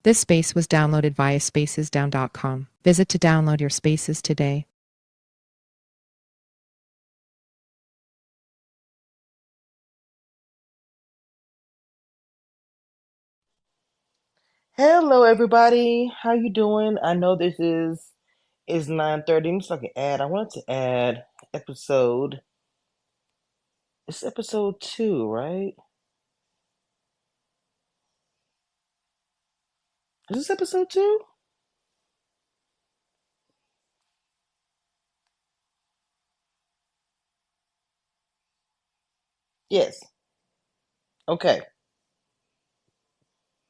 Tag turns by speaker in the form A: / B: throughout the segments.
A: This space was downloaded via spacesdown.com. Visit to download your spaces today.
B: Hello, everybody. How you doing? I know this is 9:30. I'm just like an ad. I wanted to add episode. It's episode 2, right? Is this episode 2? Yes. Okay.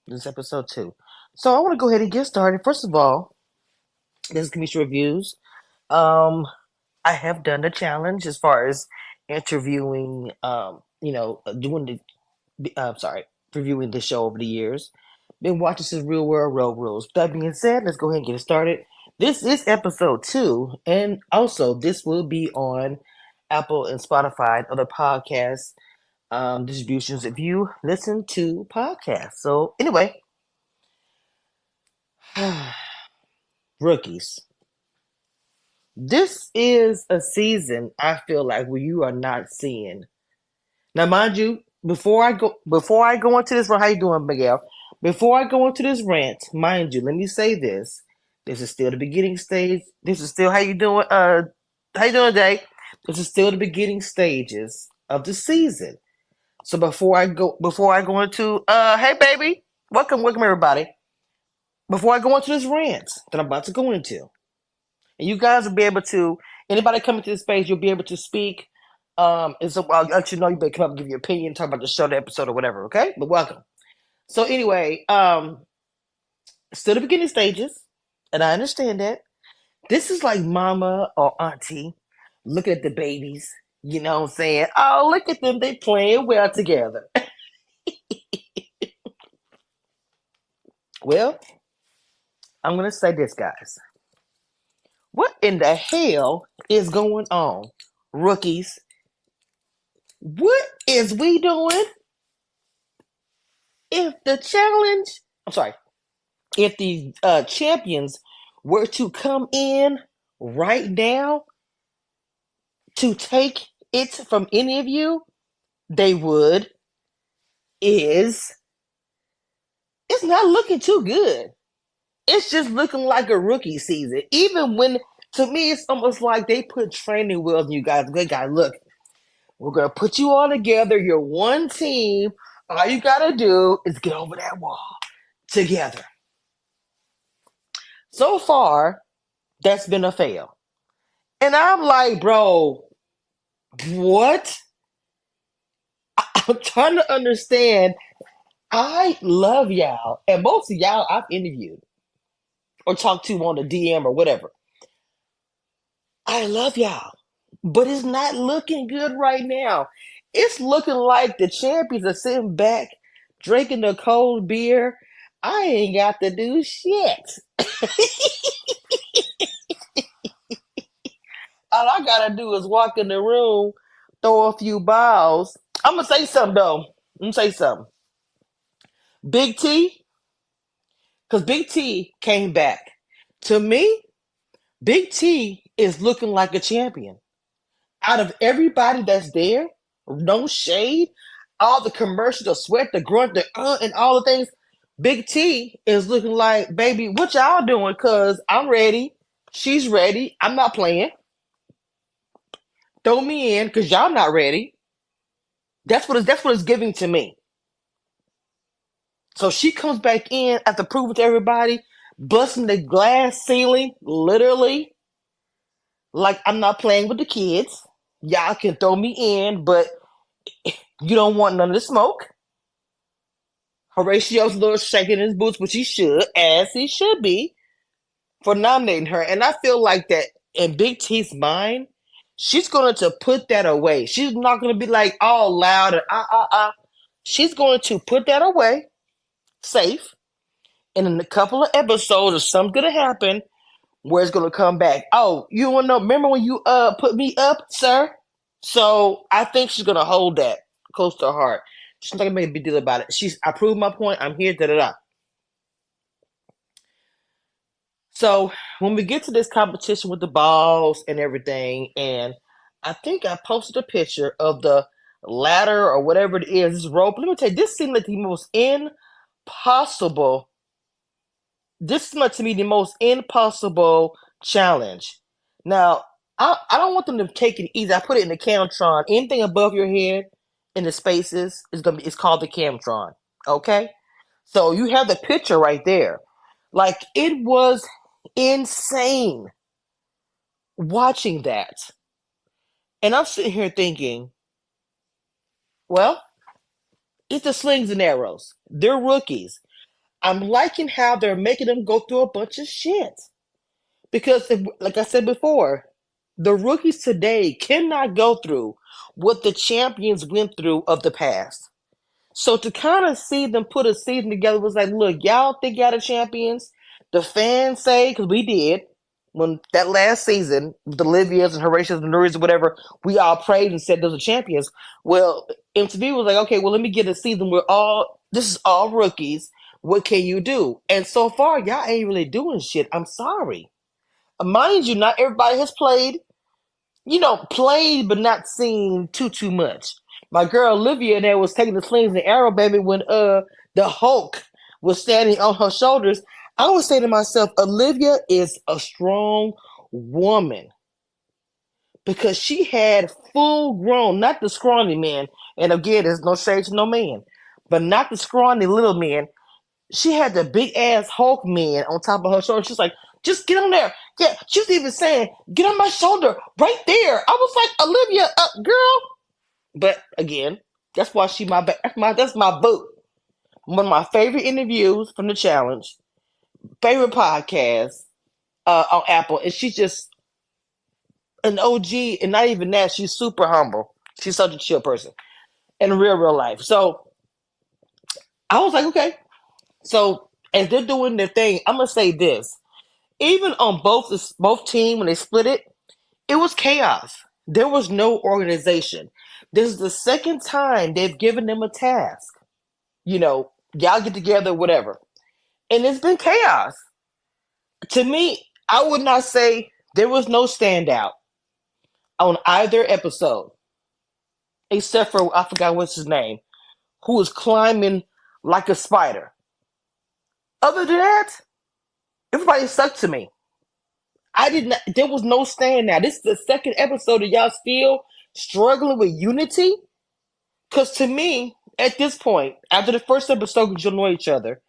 B: This is episode 2. So I want to go ahead and get started. First of all, this is Cameshiareviews. Um, I have done the challenge as far as interviewing. Doing sorry, reviewing the show over the years. Been watching some Real World Road Rules. That being said, let's go ahead and get it started. This is episode 2, and also this will be on Apple and Spotify, other podcast distributions if you listen to podcasts. So anyway, rookies. This is a season I feel like where you are not seeing. Now, mind you, before I go into this, how you doing, Miguel? Before I go into this rant, mind you, let me say this: this is still the beginning stage. This is still how you doing? How you doing, Jay? This is still the beginning stages of the season. So before I go into, hey baby, welcome everybody. Before I go into this rant that I'm about to go into, and you guys will be able to, anybody coming to this space, you'll be able to speak. And so I'll let you know, you better come up and give your opinion, talk about the show, the episode, or whatever, okay? But welcome. So anyway, still the beginning stages, and I understand that. This is like mama or auntie looking at the babies, you know what I'm saying? Oh, look at them, they playing well together. Well, I'm gonna say this, guys. What in the hell is going on, rookies? What is we doing? If the challenge, I'm sorry, if the champions were to come in right now to take it from any of you, they would. Is it's not looking too good. It's just looking like a rookie season. Even when, to me, it's almost like they put training wheels on you guys. Good guy, look, we're gonna put you all together. You're one team. All you gotta do is get over that wall together. So far, that's been a fail. And I'm like, bro, what? I'm trying to understand. I love y'all, and most of y'all I've interviewed or talked to on the DM or whatever. I love y'all, but it's not looking good right now. It's looking like the champions are sitting back, drinking the cold beer. I ain't got to do shit. All I gotta do is walk in the room, throw a few balls. I'm gonna say something though. I'm gonna say something. Big T, because Big T came back. To me, Big T is looking like a champion. Out of everybody that's there, no shade, all the commercials, the sweat, the grunt, and all the things, Big T is looking like, baby, what y'all doing? Because I'm ready. She's ready. I'm not playing. Throw me in because y'all not ready. That's what it's giving to me. So she comes back in after proving to everybody, busting the glass ceiling, literally. Like I'm not playing with the kids. Y'all can throw me in, but you don't want none of the smoke. Horatio's a little shaking his boots, which he should, as he should be, for nominating her. And I feel like that in Big T's mind, she's going to put that away. She's not going to be like all loud and She's going to put that away, safe. And in a couple of episodes, or something's going to happen where it's going to come back. Oh, you want to know? Remember when you put me up, sir? So I think she's going to hold that close to her heart. She's not going to make a big deal about it. I proved my point. I'm here, da da da. So when we get to this competition with the balls and everything, and I think I posted a picture of the ladder or whatever it is, this rope. Let me tell you, this seemed like the most impossible. This seemed like to me the most impossible challenge. Now, I don't want them to take it easy. I put it in the Camtron. Anything above your head in the spaces is gonna be it's called the Camtron. Okay? So you have the picture right there. Like it was insane watching that. And I'm sitting here thinking, well, it's the slings and arrows. They're rookies. I'm liking how they're making them go through a bunch of shit. Because, like I said before, the rookies today cannot go through what the champions went through of the past. So to kind of see them put a season together was like, look, y'all think y'all the champions? The fans say, because we did, when that last season, the Livias and Horatius and Nuries or whatever, we all prayed and said those are champions. Well, MTV was like, okay, well, let me get a season where this is all rookies. What can you do? And so far, y'all ain't really doing shit. I'm sorry. Mind you, not everybody has played played but not seen too much. My girl Olivia there was taking the slings and arrow baby when the Hulk was standing on her shoulders. I always say to myself, Olivia is a strong woman because she had full grown, not the scrawny man. And again, there's no shade to no man, but not the scrawny little man. She had the big ass Hulk man on top of her shoulder. She's like, just get on there. Yeah, she was even saying, get on my shoulder right there. I was like, Olivia, girl. But again, that's why that's my boo. One of my favorite interviews from the challenge, favorite podcast on Apple, and she's just an OG, and not even that, she's super humble. She's such a chill person in real life. So I was like, okay. So as they're doing their thing, I'm gonna say this. Even on both team when they split it, it was chaos. There was no organization. This is the second time they've given them a task. Y'all get together, whatever. And it's been chaos. To me, I would not say there was no standout on either episode, except for I forgot what's his name, who was climbing like a spider. Other than that, everybody sucked to me. I did not. There was no standout. This is the second episode of y'all still struggling with unity. Because to me, at this point, after the first episode, because you'll know each other,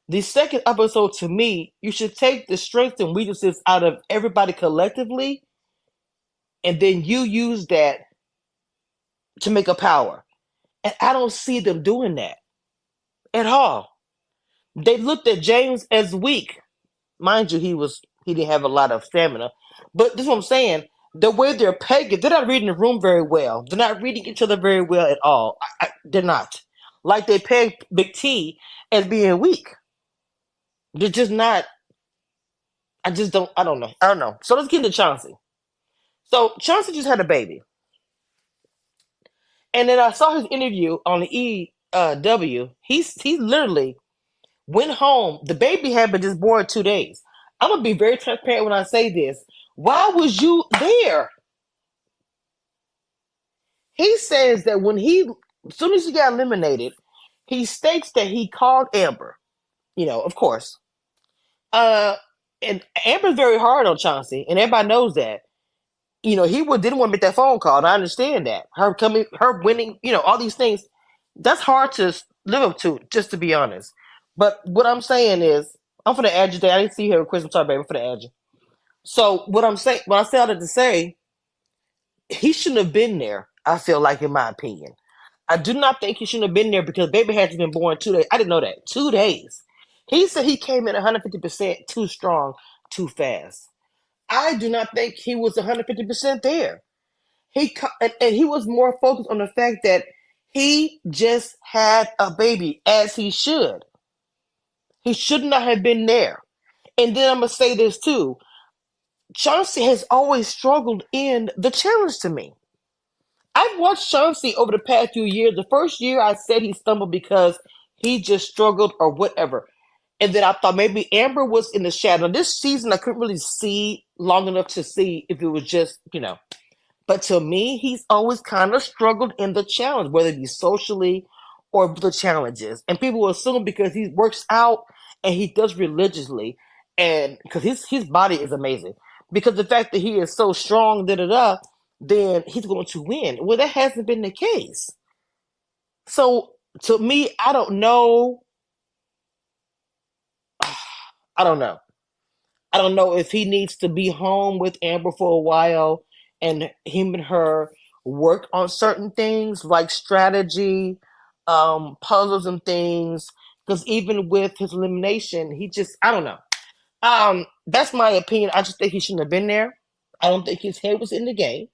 B: the second episode, to me, you should take the strengths and weaknesses out of everybody collectively, and then you use that to make a power. And I don't see them doing that at all. They looked at James as weak. Mind you, he didn't have a lot of stamina. But this is what I'm saying. The way they're pegging, they're not reading the room very well. They're not reading each other very well at all. They're not. Like they peg Big T as being weak. They're just not. I just don't. I don't know. I don't know. So let's get into Chauncey. So Chauncey just had a baby, and then I saw his interview on the EW. He literally went home. The baby had been just born 2 days. I'm gonna be very transparent when I say this. Why was you there? He says that as soon as he got eliminated, he states that he called Amber. Of course. Uh, and Amber's very hard on Chauncey, and everybody knows that. Didn't want to make that phone call, and I understand that. Her winning, all these things, that's hard to live up to, just to be honest. But what I'm saying is, I'm for the add you. I didn't see you here, Chris. I'm sorry, baby. I'm for the add you. So what I'm saying, what I said all that to say, he shouldn't have been there. I feel like, in my opinion, I do not think he shouldn't have been there because baby had been born 2 days. I didn't know that 2 days. He said he came in 150% too strong, too fast. I do not think he was 150% there. And he was more focused on the fact that he just had a baby, as he should. He should not have been there. And then I'm gonna say this too. Chauncey has always struggled in the challenge to me. I've watched Chauncey over the past few years. The first year I said he stumbled because he just struggled or whatever. And then I thought maybe Amber was in the shadow. This season, I couldn't really see long enough to see if it was just, But to me, he's always kind of struggled in the challenge, whether it be socially or the challenges. And people will assume because he works out and he does religiously, and because his body is amazing, because the fact that he is so strong, da da da, then he's going to win. Well, that hasn't been the case. So to me, I don't know. I don't know. I don't know if he needs to be home with Amber for a while and him and her work on certain things like strategy, puzzles and things. Because even with his elimination, he just, I don't know. That's my opinion. I just think he shouldn't have been there. I don't think his head was in the game.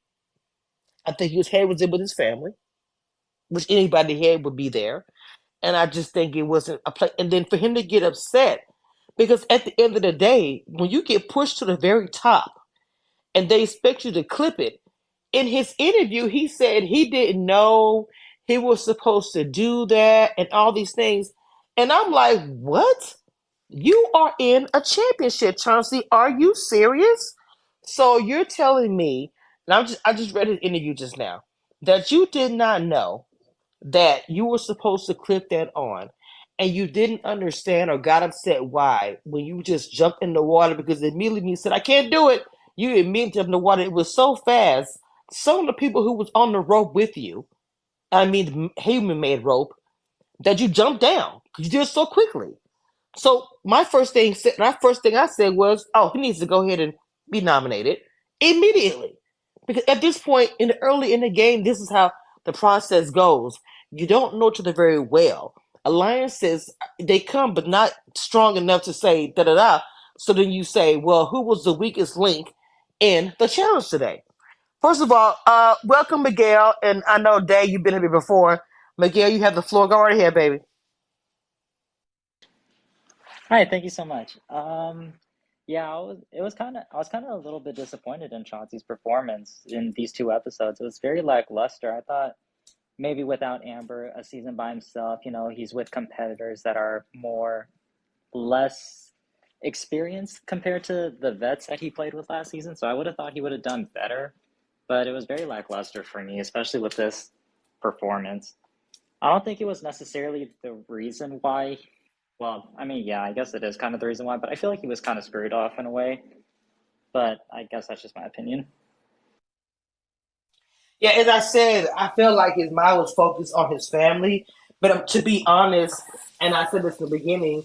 B: I think his head was in with his family, which anybody head would be there. And I just think it wasn't a play. And then for him to get upset, because at the end of the day, when you get pushed to the very top, and they expect you to clip it. In his interview, he said he didn't know he was supposed to do that and all these things. And I'm like, what? You are in a championship, Chauncey. Are you serious? So you're telling me, and I just read his interview just now, that you did not know that you were supposed to clip that on and you didn't understand or got upset why when you just jumped in the water because immediately you said, I can't do it. You immediately jumped in the water. It was so fast. Some of the people who was on the rope with you, I mean, human made rope, that you jumped down because you did it so quickly. So my first thing I said was, "Oh, he needs to go ahead and be nominated immediately," because at this point in early in the game, this is how the process goes. You don't know each other very well. Alliances they come, but not strong enough to say da da da. So then you say, "Well, who was the weakest link in the challenge today?" First of all, welcome Miguel, and I know Day, you've been here before. Miguel, you have the floor. Go right ahead, baby.
C: Hi, thank you so much. Yeah, I was kind of a little bit disappointed in Chauncey's performance in these two episodes. It was very lackluster. I thought maybe without Amber, a season by himself, he's with competitors that are less experienced compared to the vets that he played with last season. So I would have thought he would have done better, but it was very lackluster for me, especially with this performance. I don't think it was necessarily the reason why. Well, I mean, yeah, I guess it is kind of the reason why, but I feel like he was kind of screwed off in a way. But I guess that's just my opinion.
B: Yeah, as I said, I feel like his mind was focused on his family. But to be honest, and I said this in the beginning,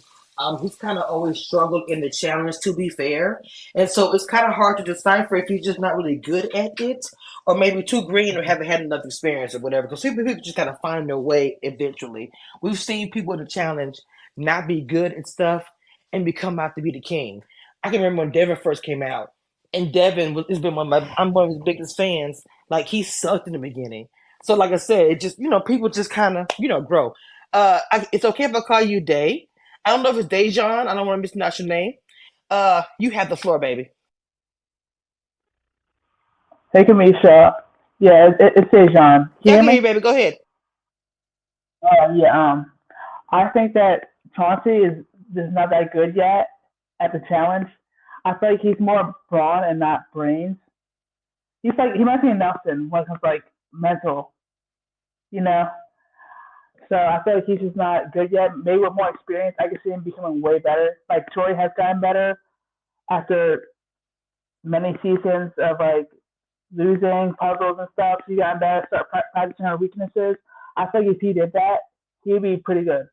B: he's kind of always struggled in the challenge, to be fair. And so it's kind of hard to decipher if he's just not really good at it, or maybe too green or haven't had enough experience or whatever. Because people just kind of find their way eventually. We've seen people in the challenge not be good at stuff and become out to be the king. I can remember when Devin first came out, and has been I'm one of his biggest fans. Like he sucked in the beginning. So like I said, it just people just kind of grow. It's okay if I call you Day. I don't know if it's Dejan. I don't want to mispronounce your name. You have the floor, baby.
D: Hey, Kamisha. Yeah, it's Sejan. Can you
B: Yeah, I
D: hear
B: can hear you,
D: me?
B: baby. Go ahead.
D: Yeah. I think that Chauncey is just not that good yet at the challenge. I feel like he's more brawn and not brains. He might be Nelson when it comes to, like, mental, you know. So I feel like he's just not good yet. Maybe with more experience, I can see him becoming way better. Like Troy has gotten better after many seasons of like losing puzzles and stuff. She got better, start practicing her weaknesses. I feel like if he did that, he'd be pretty good.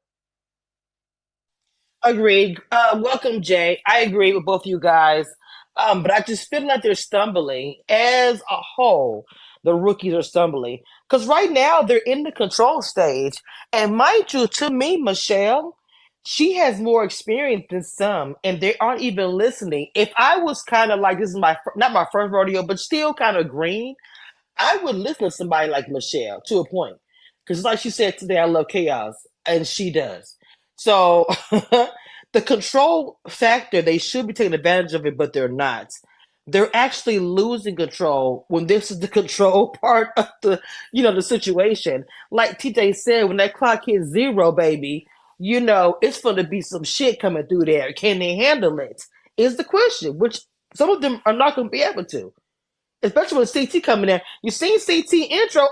B: Agreed. Welcome, Jay. I agree with both of you guys. But I just feel like they're stumbling as a whole. The rookies are stumbling because right now they're in the control stage. And mind you, to me, Michelle, she has more experience than some, and they aren't even listening. If I was kind of like this is not my first rodeo, but still kind of green, I would listen to somebody like Michelle to a point. Because, like she said today, I love chaos, and she does. So, the control factor, they should be taking advantage of it, but they're not. They're actually losing control when this is the control part of the situation. Like TJ said, when that clock hits zero, baby, it's going to be some shit coming through there. Can they handle it? Is the question, which some of them are not going to be able to. Especially with CT coming in. You seen CT intro.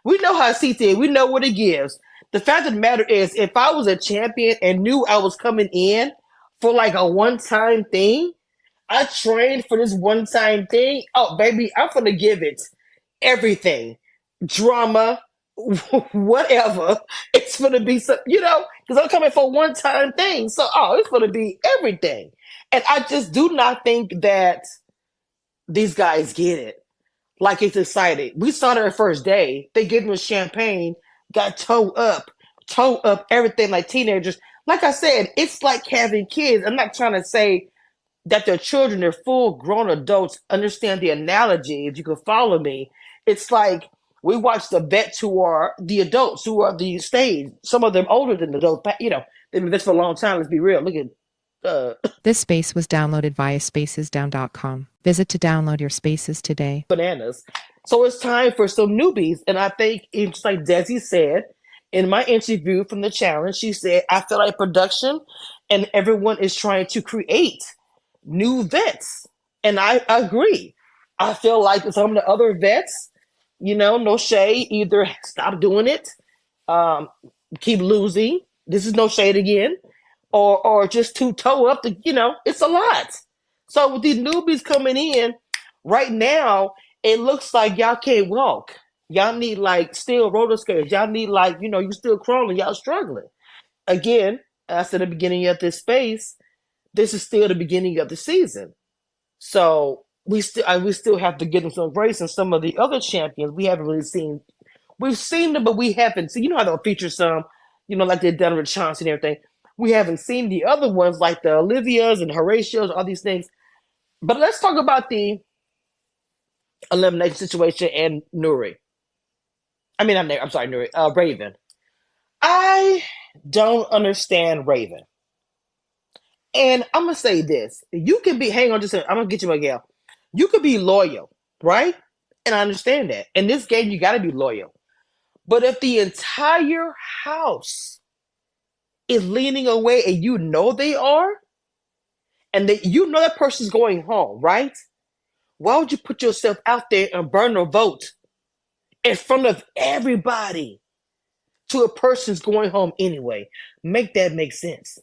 B: We know how CT is. We know what it gives. The fact of the matter is, if I was a champion and knew I was coming in for like a one-time thing, I trained for this one-time thing. Oh, baby, I'm going to give it everything. Drama, whatever. It's going to be some, because I'm coming for one-time thing. So, it's going to be everything. And I just do not think that these guys get it. Like it's excited. We saw their first day. They gave them champagne, got toe up everything like teenagers. Like I said, it's like having kids. I'm not trying to say that they're children, they're full grown adults. Understand the analogy if you can follow me. It's like we watch the vets who are the adults, who are the stage. Some of them older than the adults. They've been vets for a long time. Let's be real. Look at
A: This space was downloaded via spacesdown.com. Visit to download your spaces today.
B: bananas. So it's time for some newbies. And I think it's like Desi said in my interview from the challenge, she said, I feel like production and everyone is trying to create new vets. And I agree. I feel like some of the other vets, no shade, either stop doing it, keep losing. This is no shade again, or just to toe up it's a lot. So with these newbies coming in right now, it looks like y'all can't walk. Y'all need like steel roller skates. Y'all need like, you still crawling. Y'all struggling. Again, I said at the beginning of this space, this is still the beginning of the season. So we still have to give them some grace. And some of the other champions we haven't really seen. We've seen them, but we haven't seen. You know how they'll feature some, like they've done with Chauncey and everything. We haven't seen the other ones like the Olivias and Horatios, all these things. But let's talk about the elimination situation and Nuri. I'm sorry, Nuri. Raven. I don't understand Raven. And I'm going to say this. You can be, hang on just a second. I'm going to get you, Miguel. You could be loyal, right? And I understand that. In this game, you got to be loyal. But if the entire house is leaning away and you know they are, and that person's going home, right? Why would you put yourself out there and burn a vote in front of everybody to a person's going home anyway? Make that make sense.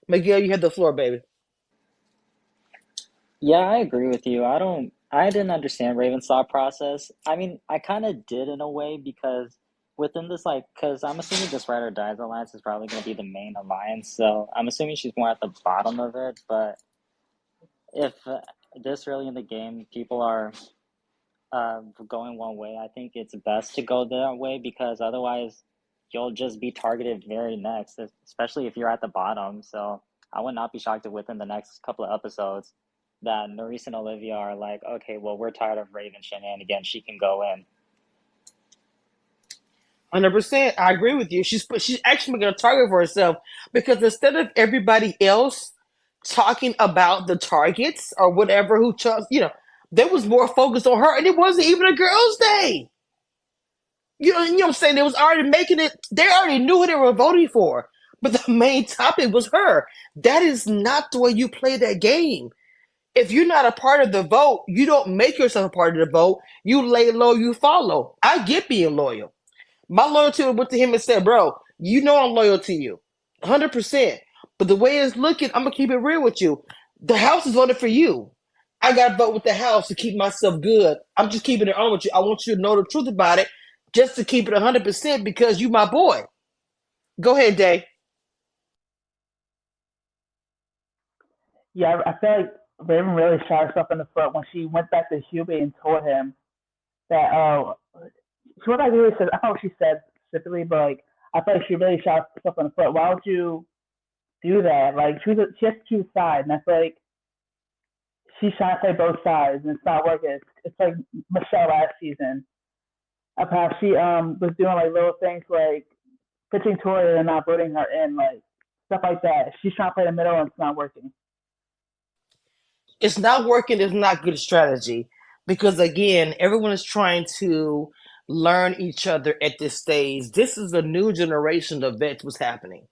B: Miguel, you have the floor, baby.
C: Yeah, I agree with you. I didn't understand Raven's thought process. I mean, I kind of did in a way because within this, because I'm assuming this Ride or Dies alliance is probably going to be the main alliance. So I'm assuming she's more at the bottom of it. But if this early in the game, people are going one way, I think it's best to go that way because otherwise you'll just be targeted very next, especially if you're at the bottom. So I would not be shocked if within the next couple of episodes that Nerys and Olivia are like, okay, well, we're tired of Raven shenanigans. She can go in.
B: 100%. I agree with you. She's actually making a target for herself because instead of everybody else talking about the targets or whatever who chose, there was more focus on her, and it wasn't even a girls' day. You know what I'm saying? They was already making it. They already knew who they were voting for, but the main topic was her. That is not the way you play that game. If you're not a part of the vote, you don't make yourself a part of the vote. You lay low, you follow. I get being loyal. My loyalty went to him and said, bro, I'm loyal to you. 100%. But the way it's looking, I'm going to keep it real with you. The house is voted for you. I got to vote with the house to keep myself good. I'm just keeping it on with you. I want you to know the truth about it just to keep it 100% because you my boy. Go ahead, Dave.
D: Yeah, I feel like Raven really shot herself in the foot when she went back to Hubie and told him that, she what I really said, I don't know what she said specifically, but I feel like she really shot herself in the foot. Why would you do that? She has to choose sides, and I feel like she's trying to play both sides, and it's not working. It's like Michelle last season, of how she was doing little things like pitching Tori and not voting her in, stuff like that. She's trying to play the middle, and it's not working.
B: It's not working. It's not good strategy because again, everyone is trying to learn each other at this stage. This is a new generation of vets was happening.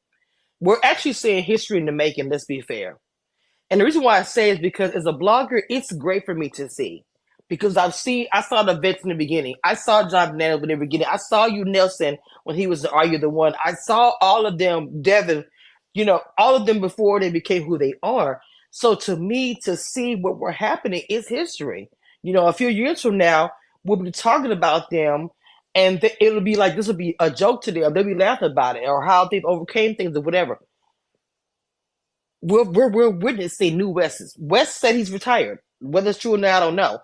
B: We're actually seeing history in the making, let's be fair. And the reason why I say is because as a blogger, it's great for me to see. Because I saw the vets in the beginning. I saw John Bananas in the beginning. I saw you, Nelson, when he was the Are You the One. I saw all of them, Devin, all of them before they became who they are. So to me, to see what were happening is history. A few years from now, we'll be talking about them, and it'll be like this will be a joke to them. They'll be laughing about it or how they've overcame things or whatever. We're witnessing new West. West said he's retired. Whether it's true or not, I don't know.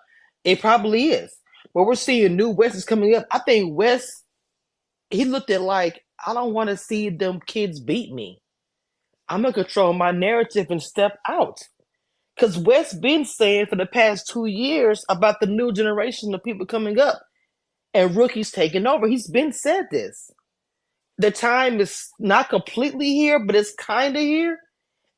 B: It probably is. But we're seeing new West is coming up. I think West, he looked at like, I don't want to see them kids beat me. I'm gonna control my narrative and step out. Because West been saying for the past 2 years about the new generation of people coming up and rookies taking over. He's been said this. The time is not completely here, but it's kind of here.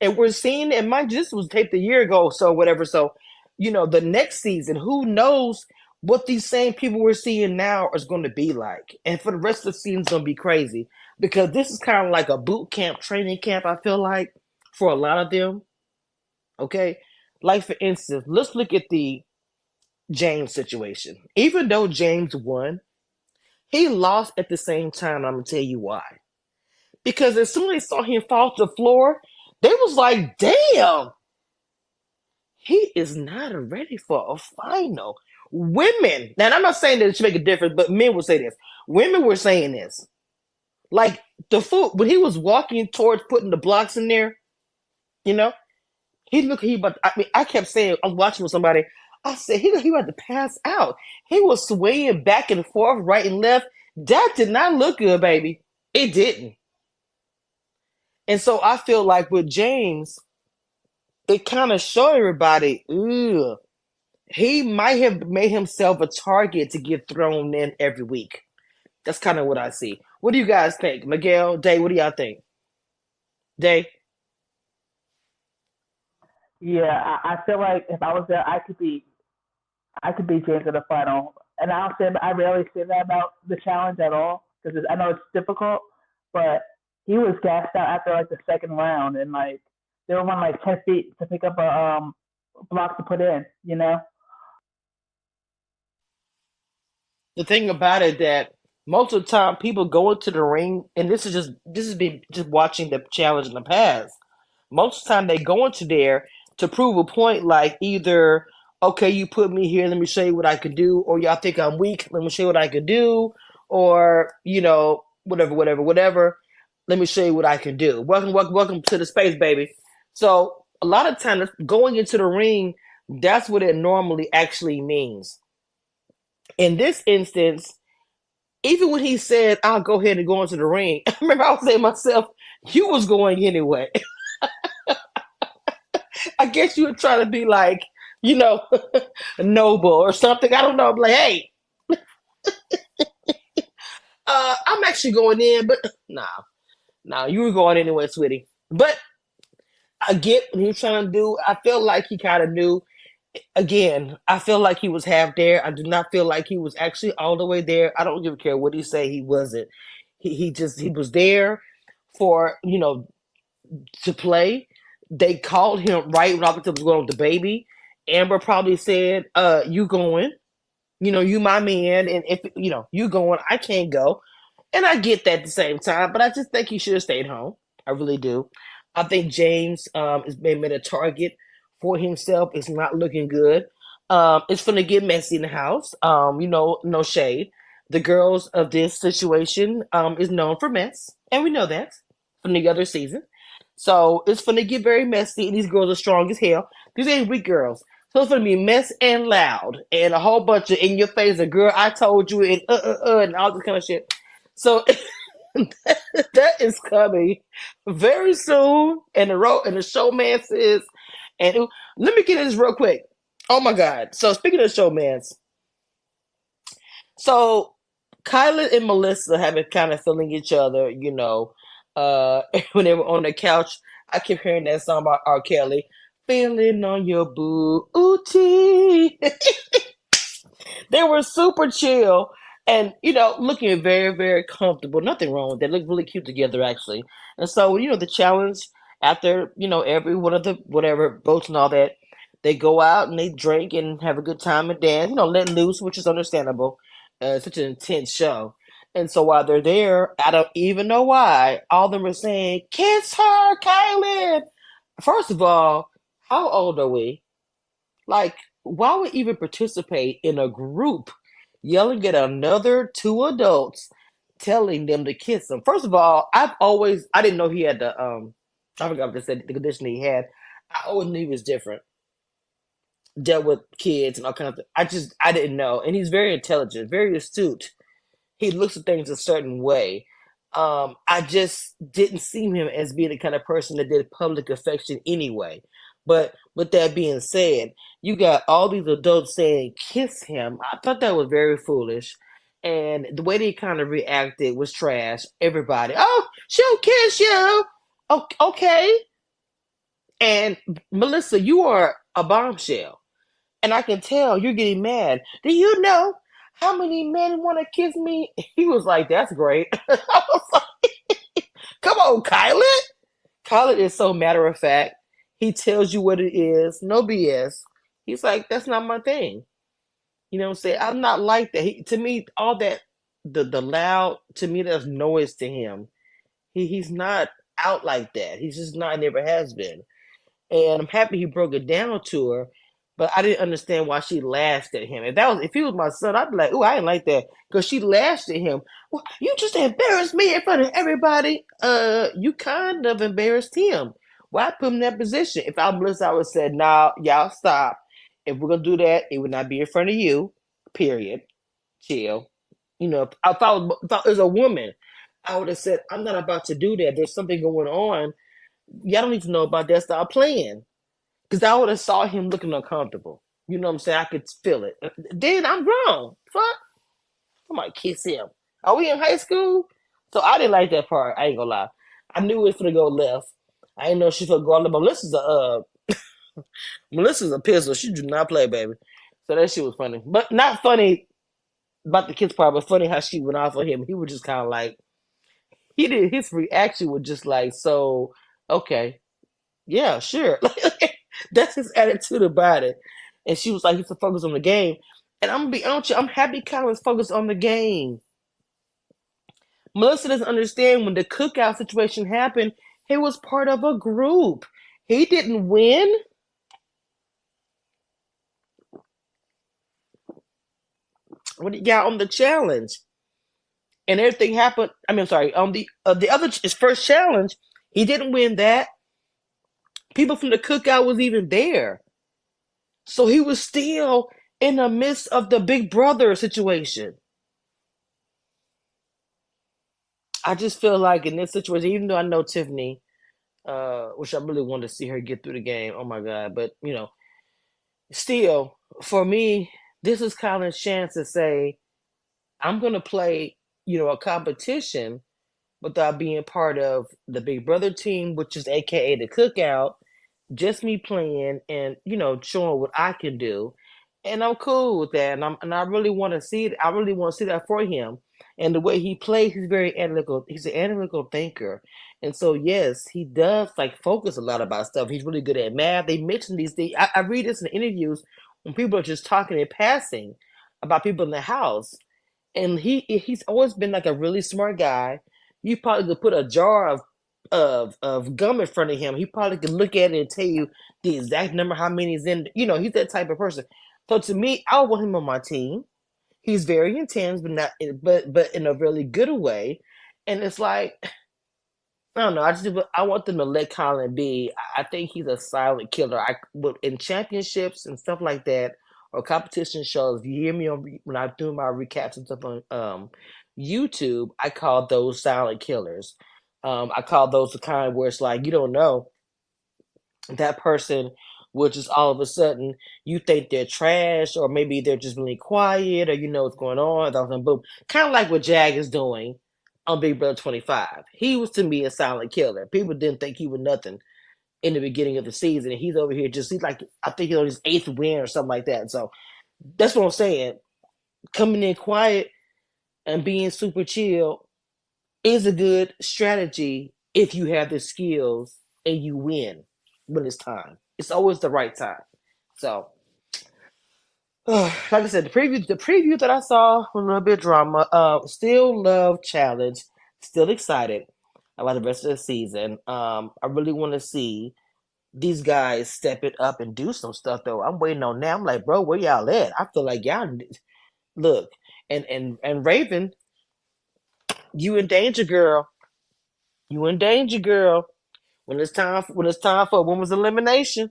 B: And we're seeing, and mind you, this was taped a year ago, so whatever. So, the next season, who knows what these same people we're seeing now is going to be like. And for the rest of the season, it's going to be crazy. Because this is kind of like a boot camp, training camp, I feel like, for a lot of them. Okay? Like, for instance, let's look at the James situation. Even though James won, he lost at the same time. I'm going to tell you why. Because as soon as they saw him fall to the floor, they was like, damn, he is not ready for a final. Women, now I'm not saying that it should make a difference, but men will say this. Women were saying this. Like the foot, when he was walking towards putting the blocks in there, I kept saying, I was watching with somebody, I said, he about to pass out. He was swaying back and forth, right and left. That did not look good, baby. It didn't. And so I feel like with James, it kind of showed everybody, he might have made himself a target to get thrown in every week. That's kind of what I see. What do you guys think? Miguel, Day, what do y'all think? Day?
D: Yeah, I feel like if I was there, I could be James in the final. And I rarely say that about the challenge at all because I know it's difficult, but he was gassed out after like the second round, and like they were on like 10 feet to pick up a block to put in.
B: The thing about it that most of the time people go into the ring, and this is been just watching the challenge in the past. Most of the time they go into there to prove a point, like either okay, you put me here, let me show you what I can do, or y'all think I'm weak, let me show you what I can do, or whatever. Let me show you what I can do. Welcome to the space, baby. So a lot of times going into the ring, that's what it normally actually means. In this instance, even when he said, I'll go ahead and go into the ring, I remember I was saying to myself, you was going anyway. I guess you were trying to be like, noble or something. I don't know. I'm like, hey, I'm actually going in, but no, you were going anyway, sweetie. But I get what he was trying to do. I feel like he kind of knew. Again, I feel like he was half there. I do not feel like he was actually all the way there. I don't even care what he say. He wasn't. He was there for to play. They called him right when Opportunity was going with the baby. Amber probably said, you going. You my man, and if you going, I can't go. And I get that at the same time, but I just think he should have stayed home. I really do. I think James is made a target for himself. It's not looking good. It's gonna get messy in the house. No shade. The girls of this situation is known for mess, and we know that from the other season. So it's gonna get very messy, and these girls are strong as hell. These ain't weak girls. So it's gonna be mess and loud, and a whole bunch of in your face, a girl I told you, and and all this kind of shit. So that is coming very soon, and the showman says, let me get this real quick. Oh my God! So speaking of showmans, so Kyla and Melissa have been kind of feeling each other, when they were on the couch. I kept hearing that song by R. Kelly, "Feeling on Your Booty." They were super chill. And looking very, very comfortable. Nothing wrong with that. Look really cute together, actually. And so, the challenge after every one of the whatever votes and all that, they go out and they drink and have a good time and dance. Let loose, which is understandable. It's such an intense show. And so while they're there, I don't even know why, all of them are saying, "Kiss her, Kylie." First of all, how old are we? Like, why would even participate in a group yelling at another two adults, telling them to kiss them? First of all, I didn't know he had I forgot what they said, the condition he had. I always knew he was different, dealt with kids and all kinds of. I didn't know, and he's very intelligent, very astute. He looks at things a certain way. I just didn't see him as being the kind of person that did public affection anyway. But with that being said, you got all these adults saying kiss him. I thought that was very foolish. And the way they kind of reacted was trash. Everybody, oh, she'll kiss you. Okay. And Melissa, you are a bombshell. And I can tell you're getting mad. Do you know how many men want to kiss me? He was like, that's great. I was like, come on, Kylie. Kylie is so matter of fact. He tells you what it is, no BS. He's like, that's not my thing. You know what I'm saying? I'm not like that. To me, all that, the loud, to me, that's noise to him. He's not out like that. He's just not, never has been. And I'm happy he broke it down to her, but I didn't understand why she laughed at him. If he was my son, I'd be like, "Ooh, I didn't like that," because she laughed at him. Well, you just embarrassed me in front of everybody. You kind of embarrassed him. Why put him in that position? If I was Melissa, I would have said, "Nah, y'all stop. If we're gonna do that, it would not be in front of you. Period. Chill." If I was a woman, I would have said, "I'm not about to do that. There's something going on. Y'all don't need to know about that. Stop playing." Because I would have saw him looking uncomfortable. You know what I'm saying? I could feel it. Then I'm grown. Fuck. I might kiss him. Are we in high school? So I didn't like that part. I ain't gonna lie. I knew it was gonna go left. I didn't know she was gonna go left. But Melissa's a pistol. She do not play, baby. So that shit was funny. But not funny about the kids part, but funny how she went off on him. He was just kind of like, his reaction was just like, so, okay. Yeah, sure. That's his attitude about it. And she was like, he's to focus on the game. And I'm gonna be honest with you, I'm happy Kyle is focused on the game. Melissa doesn't understand when the cookout situation happened, he was part of a group. He didn't win. What he got on the challenge. And everything happened. I mean, I'm sorry, on his first challenge, he didn't win that. People from the cookout was even there. So he was still in the midst of the big brother situation. I just feel like in this situation, even though I know Tiffany, which I really want to see her get through the game. Oh my God. But still, for me, this is Colin's chance to say, I'm gonna play, a competition without being part of the Big Brother team, which is AKA the cookout, just me playing and showing what I can do, and I'm cool with that. And I really want to see it. I really want to see that for him. And the way he plays, he's very analytical. He's an analytical thinker, and so yes, he does like focus a lot about stuff. He's really good at math. They mention these things. I read this in interviews when people are just talking in passing about people in the house, and he's always been like a really smart guy. You probably could put a jar of gum in front of him. He probably could look at it and tell you the exact number, how many is in. He's that type of person. So to me, I want him on my team. He's very intense, but not, but in a really good way. And it's like, I don't know. I want them to let Colin be. I think he's a silent killer. In championships and stuff like that, or competition shows. If you hear me when I do my recaps and stuff on YouTube, I call those silent killers. I call those the kind where it's like you don't know that person will just all of a sudden you think they're trash, or maybe they're just really quiet, or what's going on. Boom, kind of like what Jag is doing on Big Brother 25. He was to me a silent killer. People didn't think he was nothing in the beginning of the season, and he's over here he's like, I think he's on his 8th win or something like that. So that's what I'm saying. Coming in quiet, and being super chill is a good strategy if you have the skills and you win when it's time. It's always the right time. So, like I said, the preview that I saw was a little bit drama. Still love challenge. Still excited about the rest of the season. I really want to see these guys step it up and do some stuff though. I'm waiting on now. I'm like, bro, where y'all at? I feel like y'all look and Raven, you in danger, girl. You in danger, girl. When it's time for a woman's elimination,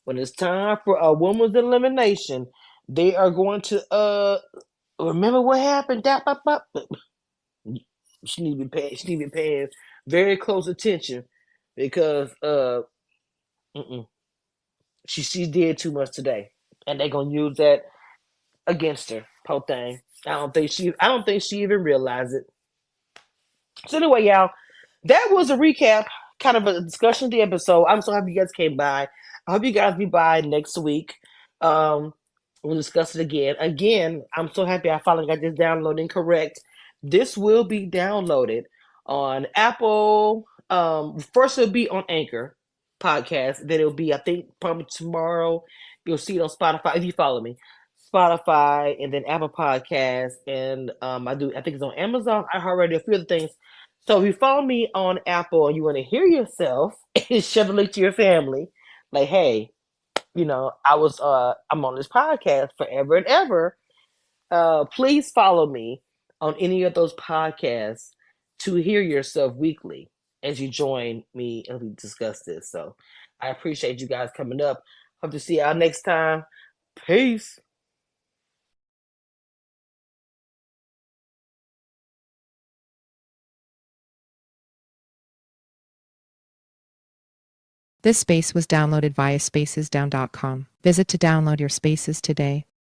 B: when it's time for a woman's elimination, they are going to remember what happened. That she need to be paying. She need to be paying very close attention because mm-mm, she did too much today, and they're gonna use that against her. Poor thing. I don't think she even realized it. So anyway, y'all, that was a recap, kind of a discussion of the episode. I'm so happy you guys came by. I hope you guys be by next week. Um, we'll discuss it again. Again, I'm so happy I finally got this downloading correct. This will be downloaded on Apple. First it'll be on Anchor podcast. Then it'll be, I think, probably tomorrow. You'll see it on Spotify if you follow me. Spotify and then Apple Podcasts and I think it's on Amazon, iHeartRadio, a few other things. So if you follow me on Apple and you want to hear yourself and share the link to your family, like, hey, I'm on this podcast forever and ever. Please follow me on any of those podcasts to hear yourself weekly as you join me and we discuss this. So I appreciate you guys coming up. Hope to see y'all next time. Peace.
A: This space was downloaded via spacesdown.com. Visit to download your spaces today.